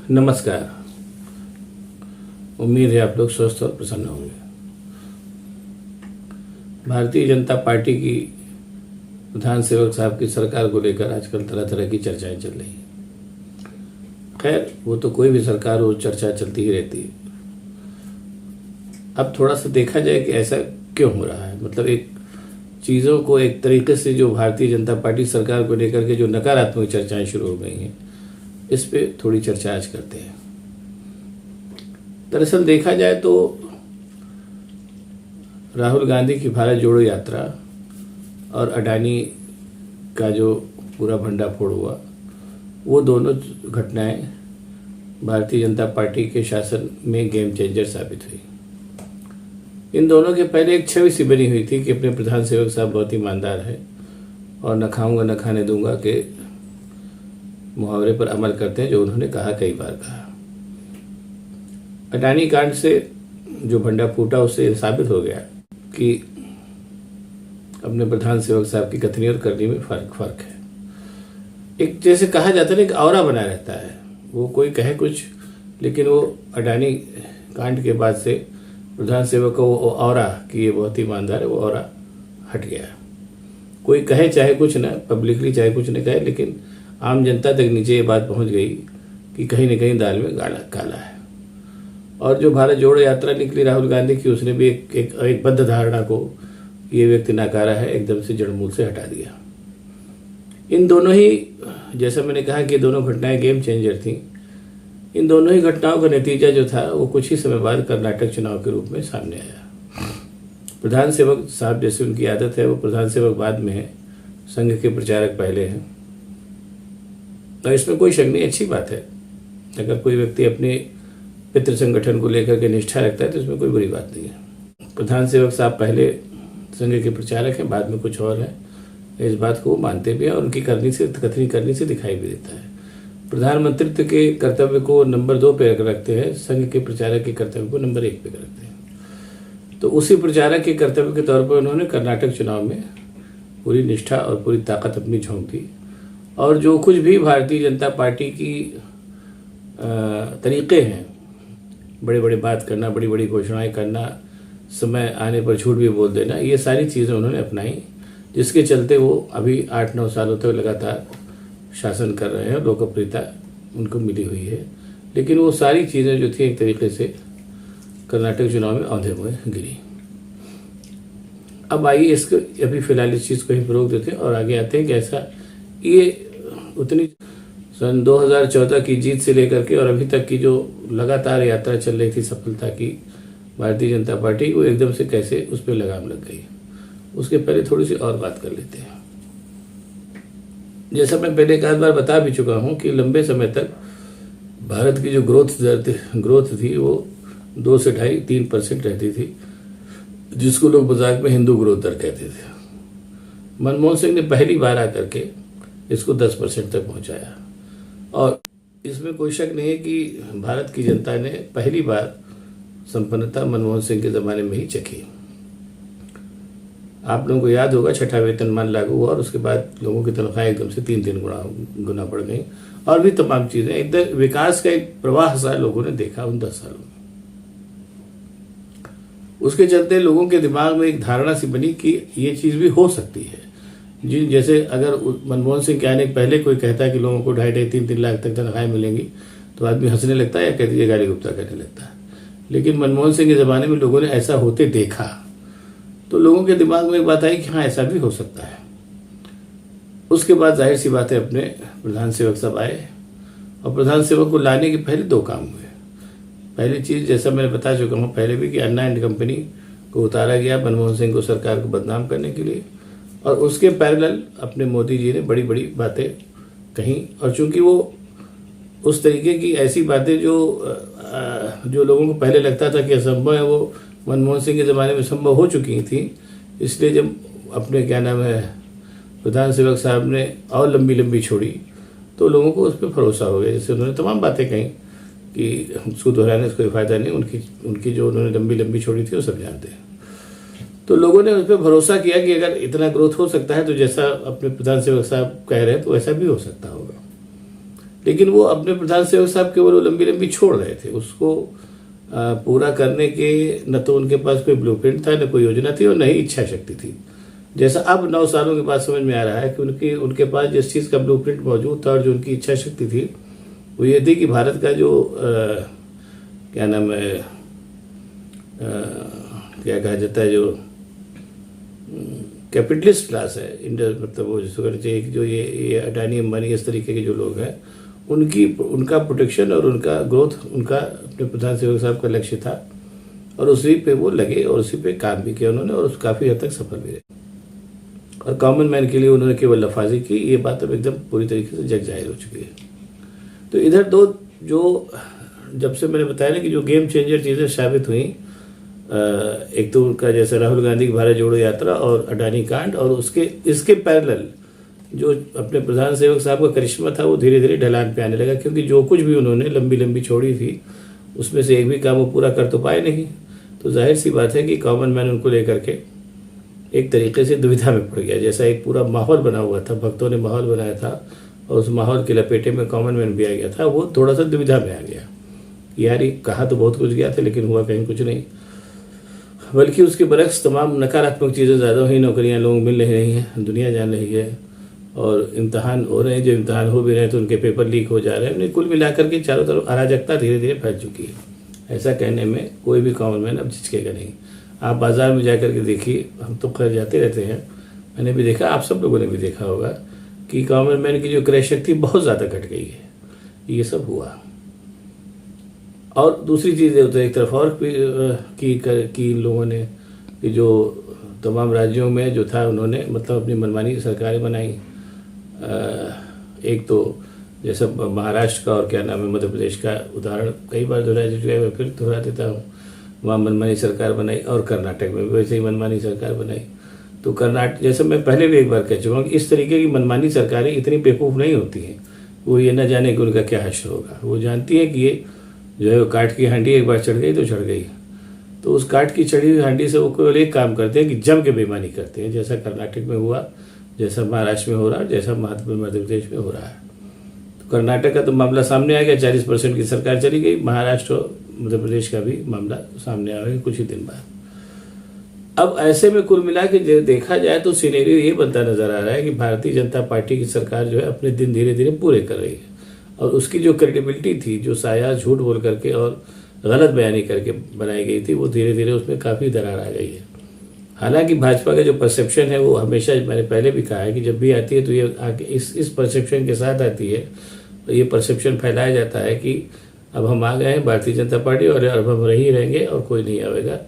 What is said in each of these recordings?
नमस्कार। उम्मीद है आप लोग स्वस्थ और प्रसन्न होंगे। भारतीय जनता पार्टी की प्रधान सेवक साहब की सरकार को लेकर आजकल तरह तरह की चर्चाएं चल रही हैं। खैर, वो तो कोई भी सरकार हो, चर्चा चलती ही रहती है। अब थोड़ा सा देखा जाए कि ऐसा क्यों हो रहा है। मतलब एक चीज़ों को एक तरीके से जो भारतीय जनता पार्टी सरकार को लेकर के जो नकारात्मक चर्चाएं शुरू हो गई हैं, इस पे थोड़ी चर्चा आज करते हैं। दरअसल देखा जाए तो राहुल गांधी की भारत जोड़ो यात्रा और अडानी का जो पूरा भंडाफोड़ हुआ, वो दोनों घटनाएं भारतीय जनता पार्टी के शासन में गेम चेंजर साबित हुई। इन दोनों के पहले एक छवि सी बनी हुई थी कि अपने प्रधान सेवक साहब बहुत ईमानदार है और न खाऊंगा न खाने दूंगा के मुहावरे पर अमल करते हैं, जो उन्होंने कहा, कई बार कहा। अडानी कांड से जो भंडा फूटा, उससे साबित हो गया कि अपने प्रधान सेवक साहब की कथनी और करनी में फर्क है। एक जैसे कहा जाता है ना, एक ऑरा बना रहता है। वो कोई कहे कुछ, लेकिन वो अडानी कांड के बाद से प्रधान सेवक को वो ऑरा कि ये बहुत ईमानदार है, वो ऑरा हट गया। कोई कहे चाहे कुछ ना, पब्लिकली चाहे कुछ न कहे, लेकिन आम जनता तक नीचे ये बात पहुंच गई कि कहीं न कहीं दाल में काला है। और जो भारत जोड़ो यात्रा निकली राहुल गांधी की, उसने भी एक बद्ध धारणा को ये व्यक्ति नकारा है, एकदम से जड़मूल से हटा दिया। इन दोनों ही, जैसा मैंने कहा कि दोनों घटनाएं गेम चेंजर थी। इन दोनों ही घटनाओं का नतीजा जो था वो कुछ ही समय बाद कर्नाटक चुनाव के रूप में सामने आया। प्रधान सेवक साहब, जैसे उनकी आदत है, वो प्रधान सेवक बाद में है, संघ के प्रचारक पहले हैं। तो इसमें कोई शक नहीं, अच्छी बात है। अगर कोई व्यक्ति अपने पितृ संगठन को लेकर के निष्ठा रखता है तो इसमें कोई बुरी बात नहीं है। प्रधान सेवक साहब पहले संघ के प्रचारक हैं, बाद में कुछ और है, इस बात को वो मानते भी हैं और उनकी कथनी करनी से दिखाई भी देता है। प्रधानमंत्रित्व के कर्तव्य को नंबर 2 पे रखते हैं, संघ के प्रचारक के कर्तव्य को नंबर 1 पे रखते हैं। तो उसी प्रचारक के कर्तव्य के तौर पर उन्होंने कर्नाटक चुनाव में पूरी निष्ठा और पूरी ताकत अपनी झोंक दी। और जो कुछ भी भारतीय जनता पार्टी की तरीके हैं, बड़े बड़े बात करना, बड़ी बड़ी घोषणाएं करना, समय आने पर झूठ भी बोल देना, ये सारी चीज़ें उन्होंने अपनाई, जिसके चलते वो अभी 8-9 सालों तक लगातार शासन कर रहे हैं और लोकप्रियता उनको मिली हुई है। लेकिन वो सारी चीज़ें जो थी एक तरीके से कर्नाटक चुनाव में औंधे हुए गिरी। अब आइए इसको अभी फिलहाल इस चीज़ को ही रोक देते हैं और आगे आते हैं कि ऐसा ये उतनी सन 2014 की जीत से लेकर के और अभी तक की जो लगातार यात्रा चल रही थी सफलता की भारतीय जनता पार्टी, वो एकदम से कैसे उस पर लगाम लग गई। उसके पहले थोड़ी सी और बात कर लेते हैं। जैसा मैं पहले एक आध बार बता भी चुका हूं कि लंबे समय तक भारत की जो ग्रोथ थी वो 2 से 2.5-3% रहती थी, जिसको लोग मजाक में हिंदू ग्रोथ दर कहते थे। मनमोहन सिंह ने पहली बार आकर के इसको 10% तक पहुंचाया और इसमें कोई शक नहीं है कि भारत की जनता ने पहली बार संपन्नता मनमोहन सिंह के ज़माने में ही चखी। आप लोगों को याद होगा, 6ठा वेतनमान लागू हुआ और उसके बाद लोगों की तनख्वाहें एकदम से 3-3 गुना बढ़ गई और भी तमाम चीज़ें। एकदम विकास का एक प्रवाह सा लोगों ने देखा उन 10 सालों में। उसके चलते लोगों के दिमाग में एक धारणा सी बनी कि ये चीज़ भी हो सकती है। जी, जैसे अगर मनमोहन सिंह के आने के पहले कोई कहता है कि लोगों को 2.5-3 लाख तक तनख्वाहें मिलेंगी, तो आदमी हंसने लगता है या कह दीजिए गाली गुप्ता करने लगता है। लेकिन मनमोहन सिंह के ज़माने में लोगों ने ऐसा होते देखा, तो लोगों के दिमाग में एक बात आई कि हाँ, ऐसा भी हो सकता है। उसके बाद जाहिर सी बात है, अपने प्रधान सेवक साहब आए और प्रधान सेवक को लाने के पहले 2 काम हुए। पहली चीज़, जैसा मैंने बता चुका हूँ पहले भी, कि अन्ना एंड कंपनी को उतारा गया मनमोहन सिंह को सरकार को बदनाम करने के लिए, और उसके पैरेलल अपने मोदी जी ने बड़ी बड़ी बातें कहीं। और चूंकि वो उस तरीके की ऐसी बातें जो लोगों को पहले लगता था कि असंभव है, वो मनमोहन सिंह के ज़माने में संभव हो चुकी थी, इसलिए जब अपने क्या नाम है प्रधान सेवक साहब ने और लंबी लंबी छोड़ी तो लोगों को उस पर भरोसा हो गया। जैसे उन्होंने तमाम बातें कहीं कि उसको दोहराने से कोई फ़ायदा नहीं, उनकी जो उन्होंने लंबी लंबी छोड़ी थी वो सब जानते हैं। तो लोगों ने उस पर भरोसा किया कि अगर इतना ग्रोथ हो सकता है तो जैसा अपने प्रधान सेवक साहब कह रहे हैं तो ऐसा भी हो सकता होगा। लेकिन वो अपने प्रधान सेवक साहब केवल वो लंबी लंबी छोड़ रहे थे, उसको पूरा करने के न तो उनके पास कोई ब्लूप्रिंट था, न कोई योजना थी और न ही इच्छा शक्ति थी। जैसा अब 9 सालों के बाद समझ में आ रहा है कि उनके पास जिस चीज़ का ब्लूप्रिंट मौजूद था और जो उनकी इच्छा शक्ति थी वो ये थी कि भारत का जो क्या नाम है, क्या कहा जाता है, जो कैपिटलिस्ट क्लास है, मतलब वो जिसको कहना चाहिए कि जो ये अडानी अंबानी इस तरीके के जो लोग हैं उनका प्रोटेक्शन और उनका ग्रोथ उनका अपने प्रधान सेवक साहब का लक्ष्य था और उसी पे वो लगे और उसी पे काम भी किया उन्होंने और काफ़ी हद तक सफल भी रहे। और कॉमन मैन के लिए उन्होंने केवल लफाजी की, ये बात अब एकदम पूरी तरीके से जग जाहिर हो चुकी है। तो इधर दो जो जब से मैंने बताया ना कि जो गेम चेंजर चीज़ें साबित हुई, एक तो उनका जैसे राहुल गांधी की भारत जोड़ो यात्रा और अडानी कांड, और इसके पैरेलल जो अपने प्रधान सेवक साहब का करिश्मा था वो धीरे धीरे ढलान पे आने लगा, क्योंकि जो कुछ भी उन्होंने लंबी लंबी छोड़ी थी उसमें से एक भी काम वो पूरा कर तो पाए नहीं। तो जाहिर सी बात है कि कॉमन मैन उनको लेकर के एक तरीके से दुविधा में पड़ गया। जैसा एक पूरा माहौल बना हुआ था, भक्तों ने माहौल बनाया था और उस माहौल के लपेटे में कॉमन मैन भी आ गया था, वो थोड़ा सा दुविधा में आ गया। यार ये कहा तो बहुत कुछ गया था लेकिन हुआ कहीं कुछ नहीं, बल्कि उसके बरक्स तमाम नकारात्मक चीज़ें ज़्यादा हुई। नौकरियां लोगों मिल रही हैं, दुनिया जान रही है, और इम्तहान हो रहे हैं, जो इम्तहान हो भी रहे हैं तो उनके पेपर लीक हो जा रहे हैं। कुल मिलाकर के चारों तरफ अराजकता धीरे धीरे फैल चुकी है। ऐसा कहने में कोई भी कॉमन मैन अब झिझकेगा नहीं। आप बाज़ार में जा कर के देखिए, हम तो खैर जाते रहते हैं, मैंने भी देखा, आप सब लोगों ने भी देखा होगा कि कॉमन मैन की जो क्रय शक्ति बहुत ज़्यादा घट गई है। ये सब हुआ। और दूसरी चीज़ होता है, एक तरफ और की लोगों ने कि जो तमाम राज्यों में जो था उन्होंने मतलब अपनी मनमानी सरकारें बनाई। एक तो जैसा महाराष्ट्र का और क्या नाम है मध्य प्रदेश का उदाहरण कई बार दोहराया जा चुका है, मैं फिर दोहरा देता हूँ। वहाँ मनमानी सरकार बनाई और कर्नाटक में भी वैसे ही मनमानी सरकार बनाई। तो कर्नाटक, जैसे मैं पहले भी एक बार कह चुका हूँ कि इस तरीके की मनमानी सरकारें इतनी बेवकूफ़ नहीं होती हैं। वो ये ना जाने कि उनका क्या हश्र होगा। वो जानती है कि ये जो है वो काठ की हांडी एक बार चढ़ गई तो चढ़ गई। तो उस काठ की चढ़ी हुई हांडी से वो केवल एक काम करते हैं कि जम के बेईमानी करते हैं, जैसा कर्नाटक में हुआ, जैसा महाराष्ट्र में हो रहा है, जैसा मध्य प्रदेश में हो रहा है। तो कर्नाटक का तो मामला सामने आ गया, 40% की सरकार चली गई। महाराष्ट्र और मध्य प्रदेश का भी मामला सामने आएगा कुछ ही दिन बाद। अब ऐसे में कुल मिला के देखा जाए तो सिनेरियो ये बनता नजर आ रहा है कि भारतीय जनता पार्टी की सरकार जो है अपने दिन धीरे धीरे पूरे कर रही है, और उसकी जो क्रेडिबिलिटी थी, जो साया झूठ बोल करके और गलत बयानी करके बनाई गई थी, वो धीरे धीरे उसमें काफ़ी दरार आ गई है। हालांकि भाजपा का जो परसेप्शन है वो हमेशा, मैंने पहले भी कहा है कि जब भी आती है तो ये आके इस परसेप्शन के साथ आती है, तो ये परसेप्शन फैलाया जाता है कि अब हम आ गए हैं भारतीय जनता पार्टी और अब हम रही रहेंगे और कोई नहीं आएगा।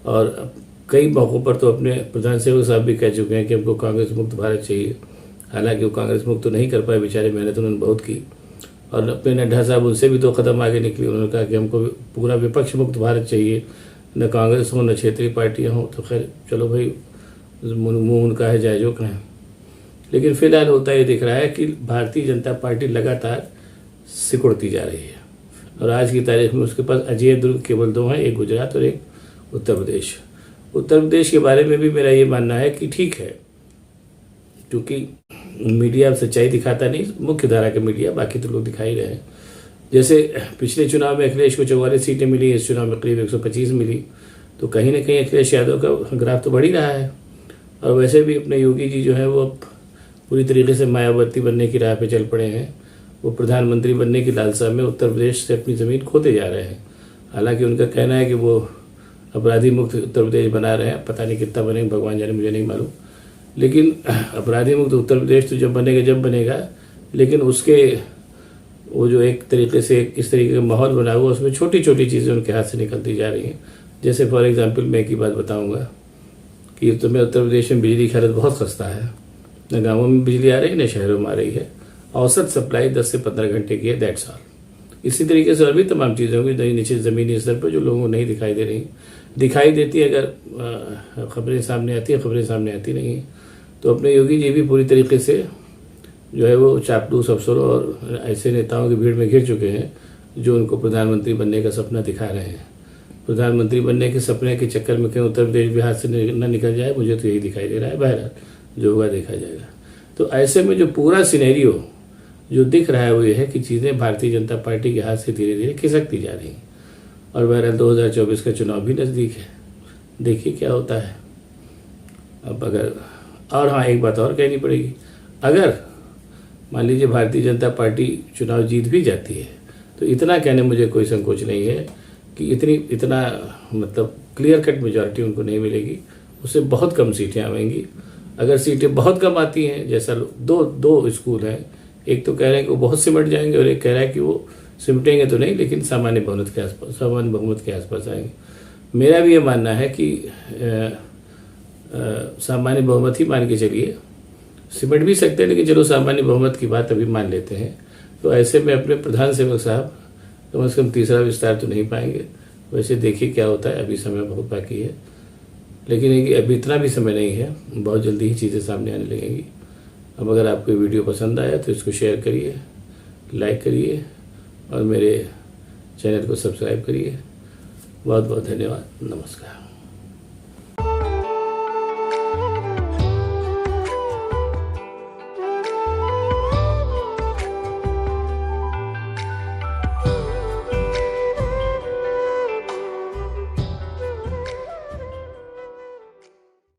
और कई मौक़ों पर तो अपने प्रधान सेवक साहब भी कह चुके हैं कि हमको कांग्रेस मुक्त भारत चाहिए। हालांकि वो कांग्रेस मुक्त तो नहीं कर पाए बेचारे, मेहनत उन्होंने बहुत की। और अपने नड्डा साहब उनसे भी 2 कदम आगे निकली, उन्होंने कहा कि हमको पूरा विपक्ष मुक्त भारत चाहिए, न कांग्रेस हो न क्षेत्रीय पार्टियाँ हों। तो खैर चलो भाई, मुँह उनका है जायजो का है। लेकिन फिलहाल होता ये दिख रहा है कि भारतीय जनता पार्टी लगातार सिकुड़ती जा रही है, और आज की तारीख में उसके पास अजय दुर्ग केवल 2 हैं, एक गुजरात और एक उत्तर प्रदेश। उत्तर प्रदेश के बारे में भी मेरा ये मानना है कि ठीक है, क्योंकि मीडिया सच्चाई दिखाता नहीं, मुख्य धारा के मीडिया, बाकी तो लोग दिखा ही रहे हैं। जैसे पिछले चुनाव में अखिलेश को 44 सीटें मिली, इस चुनाव में करीब 125 मिली, तो कहीं ना कहीं अखिलेश यादव का ग्राफ तो बढ़ ही रहा है। और वैसे भी अपने योगी जी जो है वो अब पूरी तरीके से मायावती बनने की राह पे चल पड़े हैं। वो प्रधानमंत्री बनने की लालसा में उत्तर प्रदेश से अपनी ज़मीन खोते जा रहे हैं। हालांकि उनका कहना है कि वो अपराधी मुक्त उत्तर प्रदेश बना रहे हैं, पता नहीं कितना बनेगा, भगवान जाने, मुझे नहीं मालूम। लेकिन अपराधी मुक्त उत्तर प्रदेश तो जब बनेगा, लेकिन उसके वो जो एक तरीके से इस तरीके का माहौल बना हुआ, उसमें छोटी छोटी चीज़ें उनके हाथ से निकलती जा रही हैं। जैसे फॉर एग्जांपल मैं एक ही बात बताऊंगा कि उत्तर प्रदेश में बिजली की हालत बहुत खस्ता है, न गाँवों में बिजली आ रही है न शहरों में आ रही है। औसत सप्लाई 10 से 15 घंटे की है, दैट्स ऑल। इसी तरीके से और भी तमाम चीज़ें होंगी नीचे ज़मीनी स्तर पर जो लोगों को नहीं दिखाई दे रही, दिखाई देती है अगर खबरें सामने आती है, खबरें सामने आती नहीं है। तो अपने योगी जी भी पूरी तरीके से जो है वो चापलूस अफसरों और ऐसे नेताओं की भीड़ में घिर चुके हैं जो उनको प्रधानमंत्री बनने का सपना दिखा रहे हैं। प्रधानमंत्री बनने के सपने के चक्कर में कहीं उत्तर प्रदेश भी हाथ से न निकल जाए, मुझे तो यही दिखाई दे रहा है। बहरहाल जो होगा देखा जाएगा। तो ऐसे में जो पूरा सिनेरियो जो दिख रहा है वो ये है कि चीज़ें भारतीय जनता पार्टी के हाथ से धीरे धीरे खिसकती जा रही हैं। और बहरहाल 2024 का चुनाव भी नज़दीक है, देखिए क्या होता है। अब अगर और हाँ, एक बात और कहनी पड़ेगी, अगर मान लीजिए भारतीय जनता पार्टी चुनाव जीत भी जाती है तो इतना कहने मुझे कोई संकोच नहीं है कि इतना मतलब क्लियर कट मेजॉरिटी उनको नहीं मिलेगी, उससे बहुत कम सीटें आएंगी। अगर सीटें बहुत कम आती हैं, जैसा दो स्कूल हैं, एक तो कह रहे हैं कि वो बहुत सिमट जाएंगे और एक कह रहा है कि वो सिमटेंगे तो नहीं लेकिन सामान्य बहुमत के आसपास आएंगे। मेरा भी ये मानना है कि सामान्य बहुमत ही मान के चलिए, सिमट भी सकते हैं लेकिन चलो सामान्य बहुमत की बात अभी मान लेते हैं। तो ऐसे में अपने प्रधान सेवक साहब कम से कम तीसरा विस्तार तो नहीं पाएंगे। वैसे देखिए क्या होता है, अभी समय बहुत बाकी है, लेकिन अभी इतना भी समय नहीं है, बहुत जल्दी ही चीज़ें सामने आने लगेंगी। अब अगर आपको वीडियो पसंद आया तो इसको शेयर करिए, लाइक करिए और मेरे चैनल को सब्सक्राइब करिए। बहुत बहुत धन्यवाद, नमस्कार।